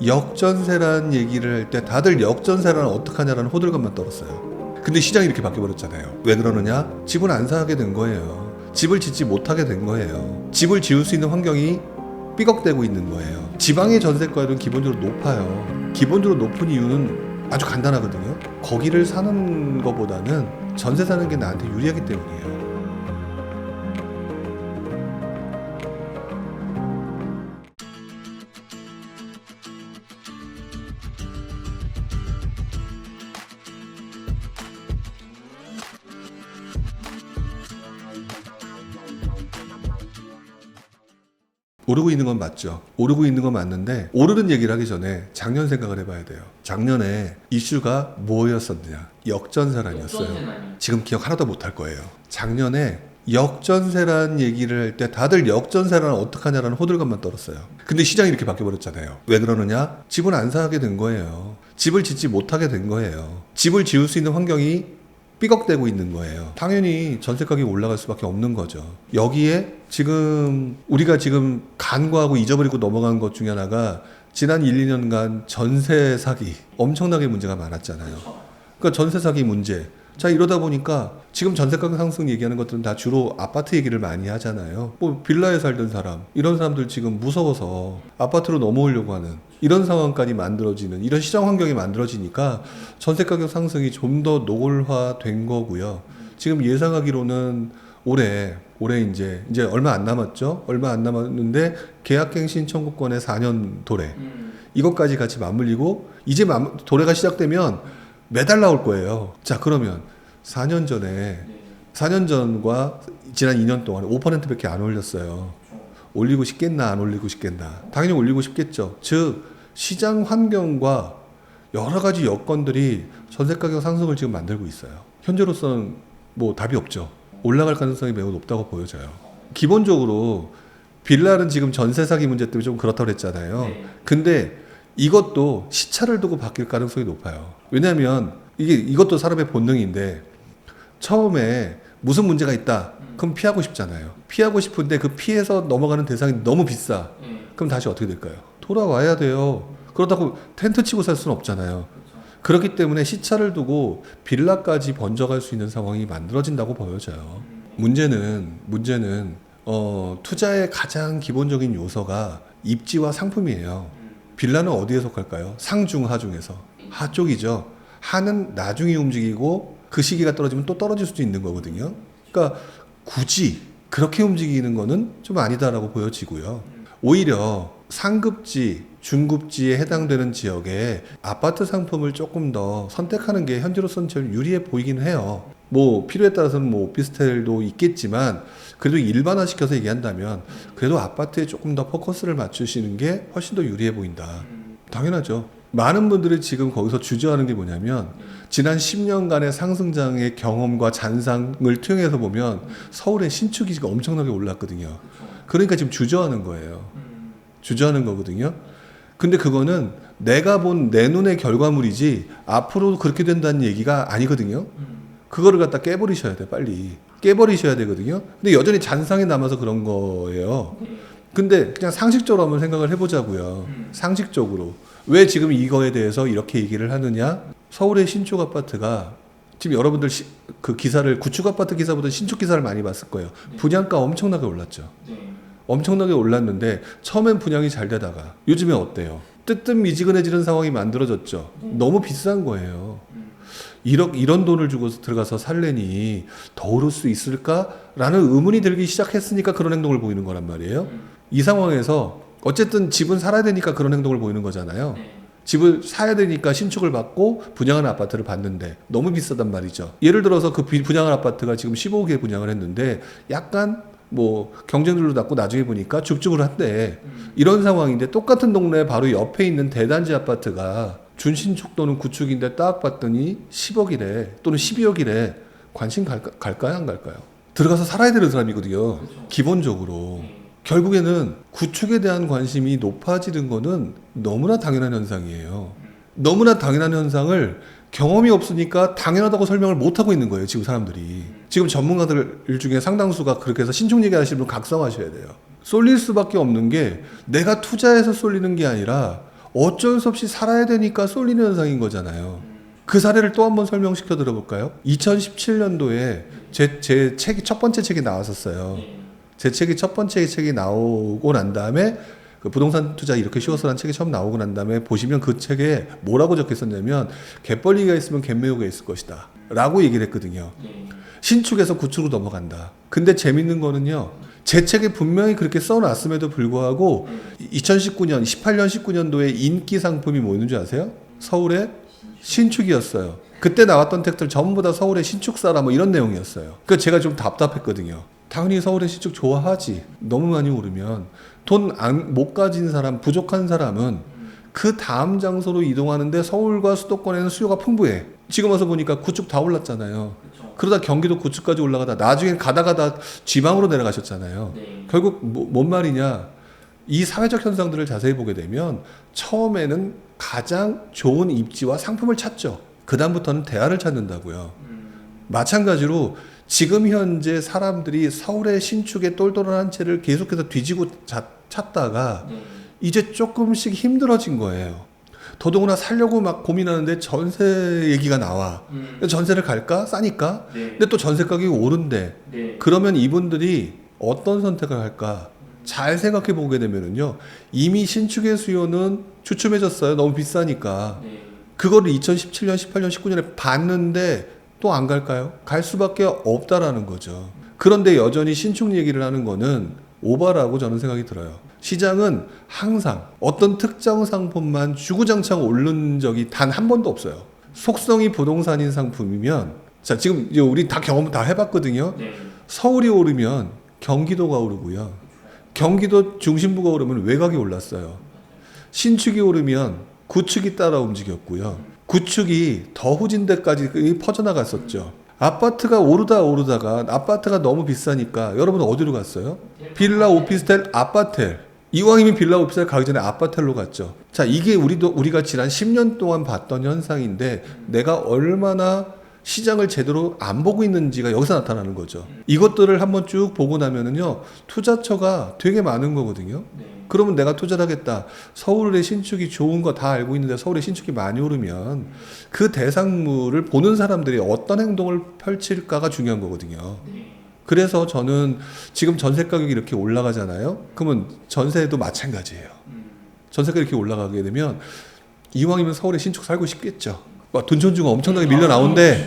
역전세라는 얘기를 할 때 다들 역전세라는 어떡하냐라는 호들갑만 떨었어요. 근데 시장이 이렇게 바뀌어버렸잖아요. 왜 그러느냐? 집을 안 사게 된 거예요. 집을 짓지 못하게 된 거예요. 집을 지을 수 있는 환경이 삐걱대고 있는 거예요. 지방의 전세가율은 기본적으로 높아요. 기본적으로 높은 이유는 아주 간단하거든요. 거기를 사는 것보다는 전세 사는 게 나한테 유리하기 때문이에요. 오르고 있는 건 맞죠. 오르고 있는 건 맞는데 오르는 얘기를 하기 전에 작년 생각을 해봐야 돼요. 작년에 이슈가 뭐였었느냐? 역전세란이었어요. 지금 기억 하나도 못할 거예요. 작년에 역전세라는 얘기를 할 때 다들 역전세라는 어떡하냐라는 호들갑만 떨었어요. 근데 시장이 이렇게 바뀌어버렸잖아요. 왜 그러느냐? 집을 안 사게 된 거예요. 집을 짓지 못하게 된 거예요. 집을 지을 수 있는 환경이 삐걱대고 있는 거예요. 당연히 전세 가격이 올라갈 수밖에 없는 거죠. 여기에 우리가 지금 간과하고 잊어버리고 넘어간 것 중에 하나가 지난 1, 2년간 전세 사기 엄청나게 문제가 많았잖아요. 그러니까 전세 사기 문제. 자, 이러다 보니까 지금 전세 가격 상승 얘기하는 것들은 다 주로 아파트 얘기를 많이 하잖아요. 뭐 빌라에 살던 사람, 이런 사람들 지금 무서워서 아파트로 넘어오려고 하는 이런 상황까지 만들어지는, 이런 시장 환경이 만들어지니까 전세 가격 상승이 좀 더 노골화된 거고요. 지금 예상하기로는 올해 이제 얼마 안 남았죠? 얼마 안 남았는데 계약갱신 청구권의 4년 도래. 이것까지 같이 맞물리고 이제 도래가 시작되면 매달 나올 거예요. 자, 그러면 4년 전과 지난 2년 동안 5%밖에 안 올렸어요. 올리고 싶겠나 안 올리고 싶겠나? 당연히 올리고 싶겠죠. 즉 시장 환경과 여러 가지 여건들이 전세 가격 상승을 지금 만들고 있어요. 현재로서는 뭐 답이 없죠. 올라갈 가능성이 매우 높다고 보여져요. 기본적으로 빌라는 지금 전세 사기 문제 때문에 좀 그렇다고 했잖아요. 근데 이것도 시차를 두고 바뀔 가능성이 높아요. 왜냐하면 이것도 사람의 본능인데 처음에 무슨 문제가 있다. 그럼 피하고 싶잖아요. 피하고 싶은데 그 피해서 넘어가는 대상이 너무 비싸. 그럼 다시 어떻게 될까요? 돌아와야 돼요. 그렇다고 텐트 치고 살 수는 없잖아요. 그렇기 때문에 시차를 두고 빌라까지 번져갈 수 있는 상황이 만들어진다고 보여져요. 문제는 투자의 가장 기본적인 요소가 입지와 상품이에요. 빌라는 어디에 속할까요? 상중, 하중에서. 하 쪽이죠. 하는 나중에 움직이고 그 시기가 떨어지면 또 떨어질 수도 있는 거거든요. 그러니까 굳이 그렇게 움직이는 거는 좀 아니다라고 보여지고요. 오히려 상급지, 중급지에 해당되는 지역에 아파트 상품을 조금 더 선택하는 게 현재로서는 제일 유리해 보이긴 해요. 뭐 필요에 따라서는 뭐 오피스텔도 있겠지만 그래도 일반화시켜서 얘기한다면 그래도 아파트에 조금 더 포커스를 맞추시는 게 훨씬 더 유리해 보인다. 당연하죠. 많은 분들이 지금 거기서 주저하는 게 뭐냐면 지난 10년간의 상승장의 경험과 잔상을 투영해서 보면 서울의 신축이가 엄청나게 올랐거든요. 그러니까 지금 주저하는 거예요. 주저하는 거거든요. 근데 그거는 내가 본 내 눈의 결과물이지 앞으로 그렇게 된다는 얘기가 아니거든요. 그거를 갖다 깨버리셔야 돼, 빨리. 깨버리셔야 되거든요. 근데 여전히 잔상이 남아서 그런 거예요. 근데 그냥 상식적으로 한번 생각을 해보자고요. 상식적으로. 왜 지금 이거에 대해서 이렇게 얘기를 하느냐? 서울의 신축 아파트가 지금 여러분들 그 기사를 구축 아파트 기사보다 신축 기사를 많이 봤을 거예요. 분양가 엄청나게 올랐죠. 엄청나게 올랐는데 처음엔 분양이 잘 되다가 요즘에 어때요? 뜨뜻미지근해지는 상황이 만들어졌죠. 너무 비싼 거예요. 이런 돈을 주고 들어가서 살래니 더 오를 수 있을까라는 의문이 들기 시작했으니까 그런 행동을 보이는 거란 말이에요. 이 상황에서 어쨌든 집은 살아야 되니까 그런 행동을 보이는 거잖아요. 집을 사야 되니까 신축을 받고 분양한 아파트를 받는데 너무 비싸단 말이죠. 예를 들어서 그 분양한 아파트가 지금 15억에 분양을 했는데 약간 뭐 경쟁률도 낮고 나중에 보니까 죽죽을 한대. 이런 상황인데 똑같은 동네 바로 옆에 있는 대단지 아파트가 준신축 또는 구축인데 딱 봤더니 10억이래 또는 12억이래. 관심 갈까요 안 갈까요? 들어가서 살아야 되는 사람이거든요. 기본적으로. 결국에는 구축에 대한 관심이 높아지는 거는 너무나 당연한 현상이에요. 너무나 당연한 현상을 경험이 없으니까 당연하다고 설명을 못하고 있는 거예요. 지금 사람들이. 지금 전문가들 중에 상당수가 그렇게 해서 신축 얘기하시는 분 각성하셔야 돼요. 쏠릴 수밖에 없는 게 내가 투자해서 쏠리는 게 아니라 어쩔 수 없이 살아야 되니까 쏠리는 현상인 거잖아요. 그 사례를 또 한번 설명시켜 드려볼까요? 2017년도에 제 책이 첫 번째 책이 나왔었어요. 제 책이 첫 번째 책이 나오고 난 다음에 그 부동산 투자 이렇게 쉬워서라는 책이 처음 나오고 난 다음에 보시면 그 책에 뭐라고 적혀 있었냐면 갯벌리기가 있으면 갯매우가 있을 것이다 라고 얘기를 했거든요. 신축에서 구축으로 넘어간다. 근데 재밌는 거는요, 제 책에 분명히 그렇게 써놨음에도 불구하고 2019년, 18년, 19년도에 인기 상품이 뭐였는지 아세요? 서울의 신축이었어요. 그때 나왔던 책들 전부 다 서울의 신축 사라 뭐 이런 내용이었어요. 그러니까 제가 좀 답답했거든요. 당연히 서울의 신축 좋아하지. 너무 많이 오르면 돈 못 가진 사람, 부족한 사람은 그 다음 장소로 이동하는데 서울과 수도권에는 수요가 풍부해. 지금 와서 보니까 구축 다 올랐잖아요. 그러다 경기도 구축까지 올라가다 나중에 가다가다 지방으로 내려가셨잖아요. 결국 뭔 말이냐. 이 사회적 현상들을 자세히 보게 되면 처음에는 가장 좋은 입지와 상품을 찾죠. 그 다음부터는 대안을 찾는다고요. 마찬가지로 지금 현재 사람들이 서울의 신축의 똘똘한 채를 계속해서 뒤지고 찾다가 이제 조금씩 힘들어진 거예요. 더더구나 살려고 막 고민하는데 전세 얘기가 나와. 전세를 갈까? 싸니까? 근데 또 전세 가격이 오른대. 그러면 이분들이 어떤 선택을 할까? 잘 생각해 보게 되면은요, 이미 신축의 수요는 주춤해졌어요. 너무 비싸니까. 그거를 2017년, 18년, 19년에 봤는데 또 안 갈까요? 갈 수밖에 없다라는 거죠. 그런데 여전히 신축 얘기를 하는 거는 오바라고 저는 생각이 들어요. 시장은 항상 어떤 특정 상품만 주구장창 오른 적이 단 한 번도 없어요. 속성이 부동산인 상품이면, 자, 지금 이제 우리 다 경험 다 해봤거든요. 서울이 오르면 경기도가 오르고요. 경기도 중심부가 오르면 외곽이 올랐어요. 신축이 오르면 구축이 따라 움직였고요. 구축이 더 후진대까지 퍼져나갔었죠. 아파트가 오르다가 아파트가 너무 비싸니까 여러분 어디로 갔어요? 빌라, 오피스텔, 아파텔. 이왕이면 빌라, 오피스텔 가기 전에 아파텔로 갔죠. 자, 이게 우리가 지난 10년 동안 봤던 현상인데 내가 얼마나 시장을 제대로 안 보고 있는지가 여기서 나타나는 거죠. 이것들을 한번 쭉 보고 나면은요, 투자처가 되게 많은 거거든요. 그러면 내가 투자를 하겠다. 서울의 신축이 좋은 거 다 알고 있는데 서울의 신축이 많이 오르면 그 대상물을 보는 사람들이 어떤 행동을 펼칠까가 중요한 거거든요. 그래서 저는 지금 전세 가격이 이렇게 올라가잖아요. 그러면 전세도 마찬가지예요. 전세가 이렇게 올라가게 되면 이왕이면 서울에 신축 살고 싶겠죠. 둔촌주공 엄청나게 밀려 나오는데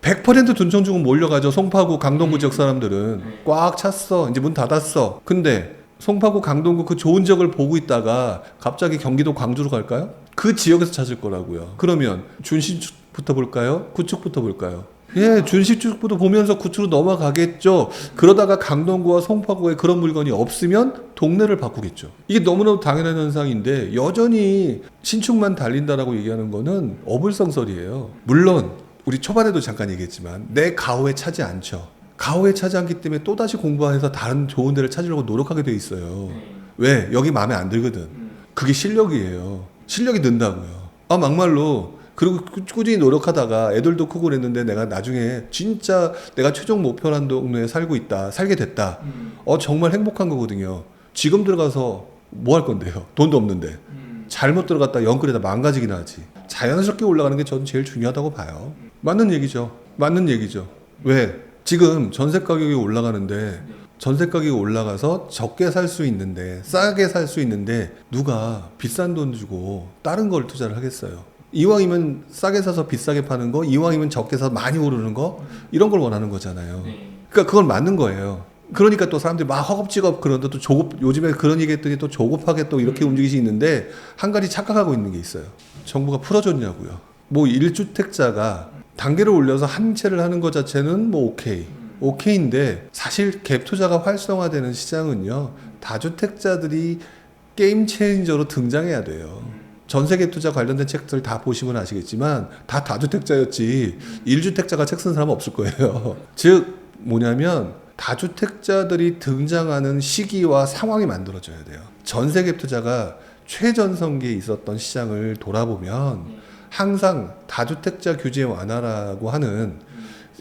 100% 둔촌주공 몰려가죠. 송파구, 강동구 지역 사람들은 꽉 찼어. 이제 문 닫았어. 근데 송파구, 강동구 그 좋은 지역을 보고 있다가 갑자기 경기도 광주로 갈까요? 그 지역에서 찾을 거라고요. 그러면 준신축부터 볼까요? 구축부터 볼까요? 예, 준신축부터 보면서 구축으로 넘어가겠죠. 그러다가 강동구와 송파구에 그런 물건이 없으면 동네를 바꾸겠죠. 이게 너무너무 당연한 현상인데 여전히 신축만 달린다라고 얘기하는 거는 어불성설이에요. 물론 우리 초반에도 잠깐 얘기했지만 내 가오에 차지 않죠. 가오에 차지 않기 때문에 또다시 공부해서 다른 좋은 데를 찾으려고 노력하게 돼 있어요. 왜? 여기 마음에 안 들거든. 그게 실력이에요. 실력이 는다고요. 아, 막말로. 그리고 꾸준히 노력하다가 애들도 크고 그랬는데 내가 나중에 진짜 내가 최종 목표라는 동네에 살게 됐다. 정말 행복한 거거든요. 지금 들어가서 뭐 할 건데요? 돈도 없는데. 잘못 들어갔다 영끌에다 망가지긴 하지. 자연스럽게 올라가는 게 저는 제일 중요하다고 봐요. 맞는 얘기죠. 왜? 지금 전세 가격이 올라가는데 전세 가격이 올라가서 적게 살 수 있는데 싸게 살 수 있는데 누가 비싼 돈 주고 다른 걸 투자를 하겠어요. 이왕이면 싸게 사서 비싸게 파는 거, 이왕이면 적게 사서 많이 오르는 거, 이런 걸 원하는 거잖아요. 그러니까 그건 맞는 거예요. 그러니까 또 사람들이 막 허겁지겁 그런데 또 요즘에 그런 얘기 했더니 또 조급하게 또 이렇게 움직이시 있는데 한 가지 착각하고 있는 게 있어요. 정부가 풀어줬냐고요. 뭐 1주택자가 단계를 올려서 한 채를 하는 것 자체는 뭐 오케이인데 사실 갭 투자가 활성화되는 시장은요, 다주택자들이 게임 체인저로 등장해야 돼요. 전세 갭 투자 관련된 책들 다 보시면 아시겠지만 다 다주택자였지 1주택자가 책 쓴 사람은 없을 거예요. 즉 뭐냐면 다주택자들이 등장하는 시기와 상황이 만들어져야 돼요. 전세 갭 투자가 최전성기에 있었던 시장을 돌아보면 항상 다주택자 규제 완화라고 하는,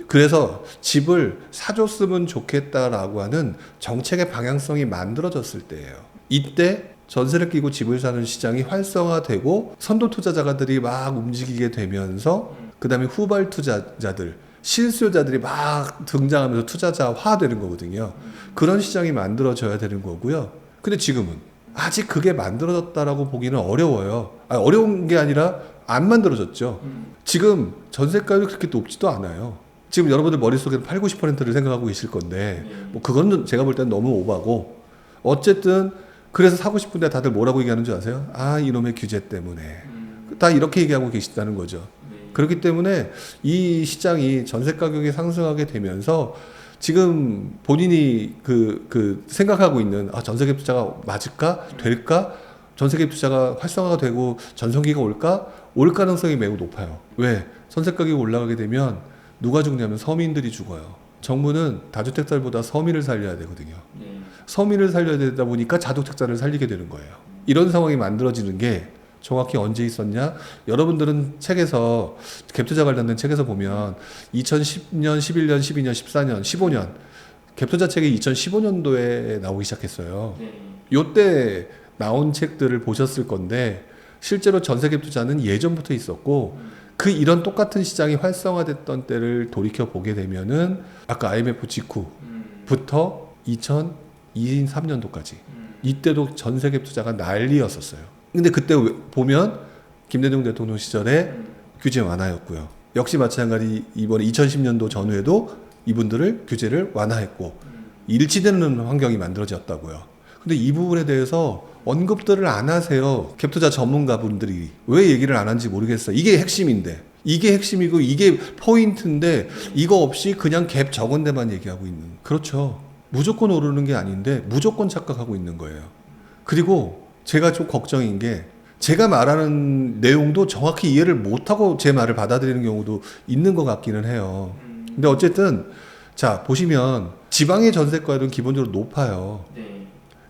그래서 집을 사줬으면 좋겠다라고 하는 정책의 방향성이 만들어졌을 때예요. 이때 전세를 끼고 집을 사는 시장이 활성화되고 선도 투자자들이 막 움직이게 되면서 그다음에 후발 투자자들, 실수요자들이 막 등장하면서 투자자화되는 거거든요. 그런 시장이 만들어져야 되는 거고요. 근데 지금은 아직 그게 만들어졌다라고 보기는 어려워요. 어려운 게 아니라 안 만들어졌죠. 지금 전세가율이 그렇게 높지도 않아요. 지금 여러분들 머릿속에는 8, 90%를 생각하고 계실 건데 뭐 그건 제가 볼 때는 너무 오바고, 어쨌든 그래서 사고 싶은데 다들 뭐라고 얘기하는 줄 아세요? 아, 이놈의 규제 때문에. 다 이렇게 얘기하고 계시다는 거죠. 그렇기 때문에 이 시장이 전세 가격이 상승하게 되면서 지금 본인이 생각하고 있는 전세갭 투자가 맞을까? 될까? 전세갭 투자가 활성화가 되고 전성기가 올까? 올 가능성이 매우 높아요. 왜? 전세 가격이 올라가게 되면 누가 죽냐면 서민들이 죽어요. 정부는 다주택자들보다 서민을 살려야 되거든요. 서민을 살려야 되다 보니까 자독택자를 살리게 되는 거예요. 이런 상황이 만들어지는 게 정확히 언제 있었냐? 여러분들은 책에서, 갭투자 관련된 책에서 보면 2010년, 11년, 12년, 14년, 15년 갭투자 책이 2015년도에 나오기 시작했어요. 요때 나온 책들을 보셨을 건데 실제로 전세 갭투자는 예전부터 있었고, 이런 똑같은 시장이 활성화됐던 때를 돌이켜 보게 되면은 아까 IMF 직후부터 2023년도까지 이때도 전세갭 투자가 난리였었어요. 근데 그때 보면 김대중 대통령 시절에 규제 완화였고요. 역시 마찬가지 이번에 2010년도 전후에도 이분들을 규제를 완화했고 일치되는 환경이 만들어졌다고요. 근데 이 부분에 대해서 언급들을 안 하세요. 갭투자 전문가분들이. 왜 얘기를 안 하는지 모르겠어요. 이게 핵심인데. 이게 핵심이고 이게 포인트인데 이거 없이 그냥 갭 적은 데만 얘기하고 있는. 그렇죠. 무조건 오르는 게 아닌데 무조건 착각하고 있는 거예요. 그리고 제가 좀 걱정인 게 제가 말하는 내용도 정확히 이해를 못하고 제 말을 받아들이는 경우도 있는 것 같기는 해요. 근데 어쨌든 자 보시면 지방의 전세가율은 기본적으로 높아요.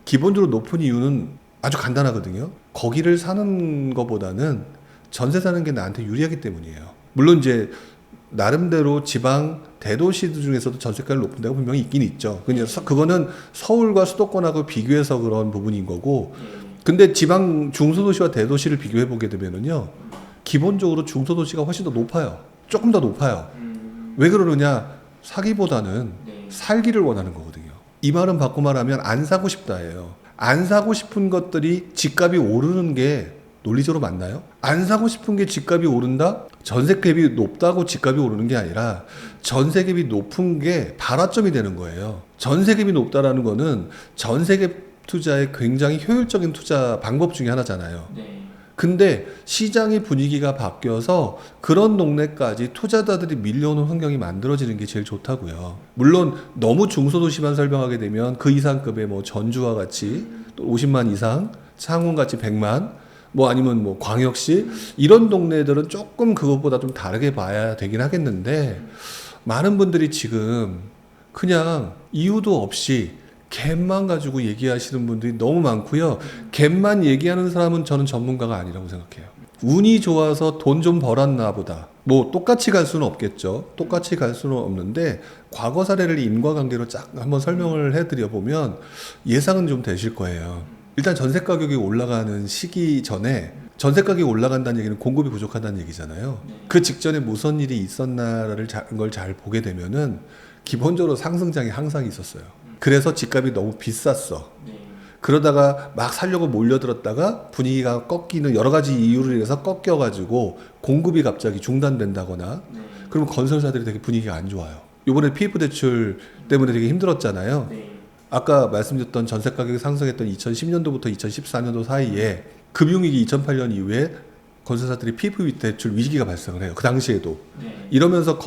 기본적으로 높은 이유는 아주 간단하거든요. 거기를 사는 것보다는 전세 사는 게 나한테 유리하기 때문이에요. 물론 이제 나름대로 지방 대도시들 중에서도 전세가율 높은 데가 분명히 있긴 있죠. 그거는 서울과 수도권하고 비교해서 그런 부분인 거고, 근데 지방 중소도시와 대도시를 비교해 보게 되면은요, 기본적으로 중소도시가 훨씬 더 높아요. 조금 더 높아요. 왜 그러느냐? 사기보다는 살기를 원하는 거거든요. 이 말은 바꿔 말하면 안 사고 싶다예요. 안 사고 싶은 것들이 집값이 오르는 게 논리적으로 맞나요? 안 사고 싶은 게 집값이 오른다? 전세갭이 높다고 집값이 오르는 게 아니라 전세갭이 높은 게 발화점이 되는 거예요. 전세갭이 높다라는 거는 전세갭 투자의 굉장히 효율적인 투자 방법 중에 하나잖아요. 근데 시장의 분위기가 바뀌어서 그런 동네까지 투자자들이 밀려오는 환경이 만들어지는 게 제일 좋다고요. 물론 너무 중소도시만 설명하게 되면 그 이상급의 뭐 전주와 같이 또 50만 이상, 창원같이 100만, 뭐 아니면 뭐 광역시 이런 동네들은 조금 그것보다 좀 다르게 봐야 되긴 하겠는데, 많은 분들이 지금 그냥 이유도 없이 갭만 가지고 얘기하시는 분들이 너무 많고요. 갭만 얘기하는 사람은 저는 전문가가 아니라고 생각해요. 운이 좋아서 돈 좀 벌었나 보다. 뭐 똑같이 갈 수는 없겠죠. 똑같이 갈 수는 없는데 과거 사례를 인과관계로 쫙 한번 설명을 해드려 보면 예상은 좀 되실 거예요. 일단 전세 가격이 올라가는 시기 전에, 전세 가격이 올라간다는 얘기는 공급이 부족하다는 얘기잖아요. 그 직전에 무슨 일이 있었나를 걸 잘 보게 되면은 기본적으로 상승장이 항상 있었어요. 그래서 집값이 너무 비쌌어. 그러다가 막 살려고 몰려들었다가 분위기가 꺾이는 여러 가지 이유를 인해서 꺾여가지고 공급이 갑자기 중단된다거나, 그러면 건설사들이 되게 분위기가 안 좋아요. 이번에 PF 대출 때문에 되게 힘들었잖아요. 아까 말씀드렸던 전세 가격이 상승했던 2010년도부터 2014년도 사이에 금융위기 2008년 이후에 건설사들이 PF 대출 위기가 발생을 해요. 그 당시에도. 이러면서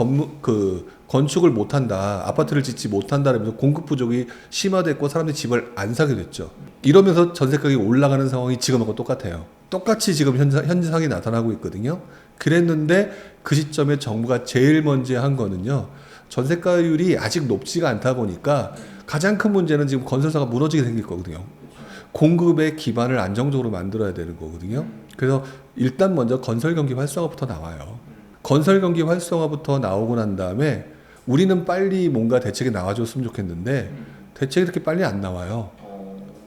건축을 못한다, 아파트를 짓지 못한다라면서 공급 부족이 심화됐고 사람들이 집을 안 사게 됐죠. 이러면서 전세 가격이 올라가는 상황이 지금하고 똑같아요. 똑같이 지금 현상이 나타나고 있거든요. 그랬는데 그 시점에 정부가 제일 먼저 한 거는요, 전세가율이 아직 높지가 않다 보니까 가장 큰 문제는 지금 건설사가 무너지게 생길 거거든요. 공급의 기반을 안정적으로 만들어야 되는 거거든요. 그래서 일단 먼저 건설 경기 활성화부터 나와요. 건설 경기 활성화부터 나오고 난 다음에 우리는 빨리 뭔가 대책이 나와줬으면 좋겠는데 대책이 그렇게 빨리 안 나와요.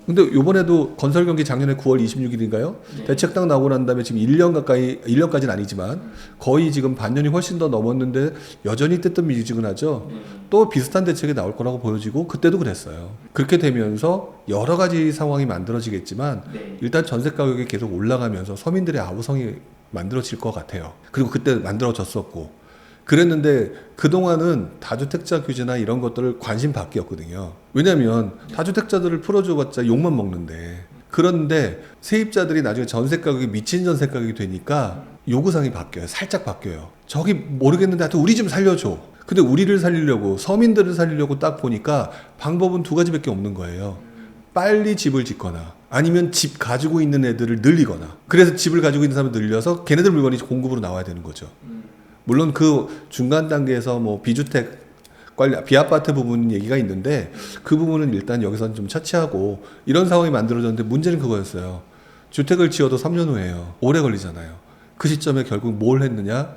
근데 요번에도 건설 경기 작년에 9월 26일인가요? 네. 대책 딱 나오고 난 다음에 지금 1년 가까이, 1년까지는 아니지만 거의 지금 반년이 훨씬 더 넘었는데 여전히 뜨뜻미지근하죠. 네. 또 비슷한 대책이 나올 거라고 보여지고 그때도 그랬어요. 그렇게 되면서 여러 가지 상황이 만들어지겠지만 네. 일단 전세 가격이 계속 올라가면서 서민들의 아우성이 만들어질 것 같아요. 그리고 그때 만들어졌었고 그랬는데 그동안은 다주택자 규제나 이런 것들을 관심 밖이었거든요. 왜냐하면 다주택자들을 풀어줘봤자 욕만 먹는데 그런데 세입자들이 나중에 전세 가격이 미친 전세 가격이 되니까 요구사항이 바뀌어요. 살짝 바뀌어요. 저기 모르겠는데 하여튼 우리 좀 살려줘. 근데 우리를 살리려고 서민들을 살리려고 딱 보니까 방법은 두 가지밖에 없는 거예요. 빨리 집을 짓거나 아니면 집 가지고 있는 애들을 늘리거나 그래서 집을 가지고 있는 사람을 늘려서 걔네들 물건이 공급으로 나와야 되는 거죠. 물론 그 중간 단계에서 뭐 비주택 관리, 비아파트 부분 얘기가 있는데 그 부분은 일단 여기서는 좀 차치하고 이런 상황이 만들어졌는데 문제는 그거였어요. 주택을 지어도 3년 후에요. 오래 걸리잖아요. 그 시점에 결국 뭘 했느냐?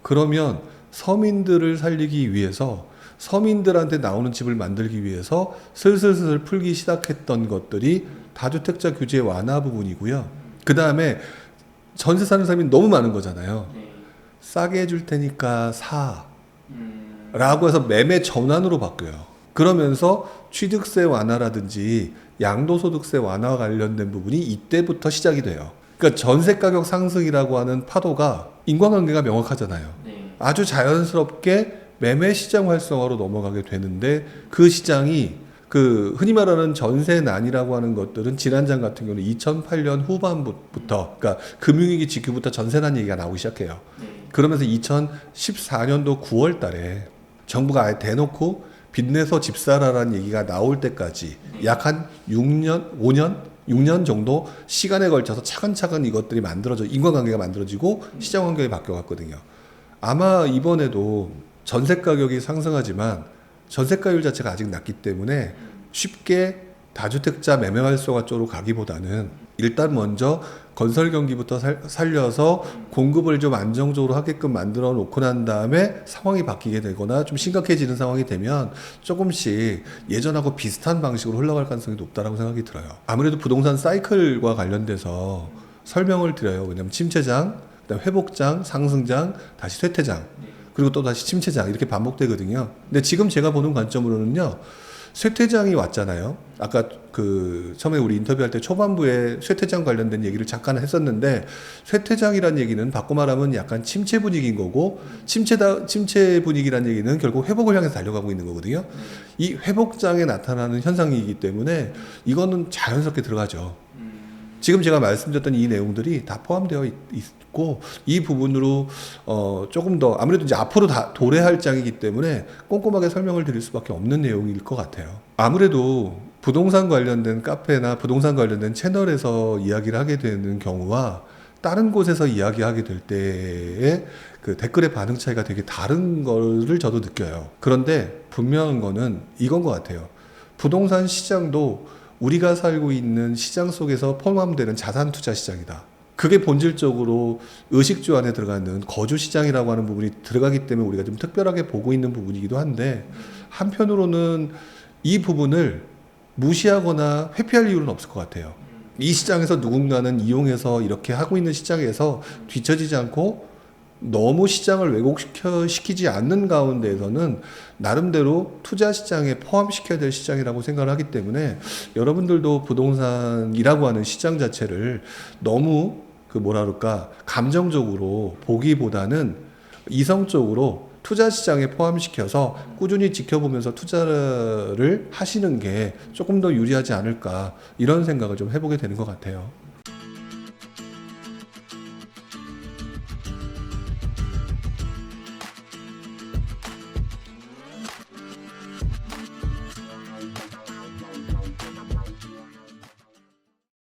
그러면 서민들을 살리기 위해서 서민들한테 나오는 집을 만들기 위해서 슬슬 풀기 시작했던 것들이 다주택자 규제 완화 부분이고요. 그 다음에 전세 사는 사람이 너무 많은 거잖아요. 네. 싸게 해줄 테니까 사 라고 해서 매매 전환으로 바뀌어요. 그러면서 취득세 완화라든지 양도소득세 완화와 관련된 부분이 이때부터 시작이 돼요. 그러니까 전세 가격 상승이라고 하는 파도가 인과관계가 명확하잖아요. 네. 아주 자연스럽게 매매 시장 활성화로 넘어가게 되는데 그 시장이 그 흔히 말하는 전세난이라고 하는 것들은 지난장 같은 경우는 2008년 후반부터 그러니까 금융위기 직후부터 전세난 얘기가 나오기 시작해요. 네. 그러면서 2014년도 9월 달에 정부가 아예 대놓고 빚내서 집 사라라는 얘기가 나올 때까지 약 한 6년, 5년, 6년 정도 시간에 걸쳐서 차근차근 이것들이 만들어져 인과관계가 만들어지고 시장 환경이 바뀌어갔거든요. 아마 이번에도 전세 가격이 상승하지만 전세가율 자체가 아직 낮기 때문에 쉽게 다주택자 매매 활성화 쪽으로 가기보다는 일단 먼저 건설 경기부터 살려서 공급을 좀 안정적으로 하게끔 만들어 놓고 난 다음에 상황이 바뀌게 되거나 좀 심각해지는 상황이 되면 조금씩 예전하고 비슷한 방식으로 흘러갈 가능성이 높다라고 생각이 들어요. 아무래도 부동산 사이클과 관련돼서 설명을 드려요. 왜냐하면 침체장, 그다음 회복장, 상승장, 다시 쇠퇴장, 그리고 또 다시 침체장 이렇게 반복되거든요. 근데 지금 제가 보는 관점으로는요. 쇠퇴장이 왔잖아요. 아까 그 처음에 우리 인터뷰할 때 초반부에 쇠퇴장 관련된 얘기를 잠깐 했었는데 쇠퇴장이란 얘기는 바꿔 말하면 약간 침체 분위기인 거고 침체 분위기란 얘기는 결국 회복을 향해서 달려가고 있는 거거든요. 이 회복장에 나타나는 현상이기 때문에 이거는 자연스럽게 들어가죠. 지금 제가 말씀드렸던 이 내용들이 다 포함되어 있고 이 부분으로 조금 더 아무래도 이제 앞으로 다 도래할 장이기 때문에 꼼꼼하게 설명을 드릴 수밖에 없는 내용일 것 같아요. 아무래도 부동산 관련된 카페나 부동산 관련된 채널에서 이야기를 하게 되는 경우와 다른 곳에서 이야기하게 될 때의 그 댓글의 반응 차이가 되게 다른 거를 저도 느껴요. 그런데 분명한 거는 이건 것 같아요. 부동산 시장도 우리가 살고 있는 시장 속에서 포함되는 자산 투자 시장이다. 그게 본질적으로 의식주 안에 들어가는 거주 시장이라고 하는 부분이 들어가기 때문에 우리가 좀 특별하게 보고 있는 부분이기도 한데 한편으로는 이 부분을 무시하거나 회피할 이유는 없을 것 같아요. 이 시장에서 누군가는 이용해서 이렇게 하고 있는 시장에서 뒤처지지 않고 너무 시장을 왜곡시키지 않는 가운데에서는 나름대로 투자 시장에 포함시켜야 될 시장이라고 생각을 하기 때문에 여러분들도 부동산이라고 하는 시장 자체를 너무 그 뭐라 그럴까 감정적으로 보기보다는 이성적으로 투자 시장에 포함시켜서 꾸준히 지켜보면서 투자를 하시는 게 조금 더 유리하지 않을까 이런 생각을 좀 해보게 되는 것 같아요.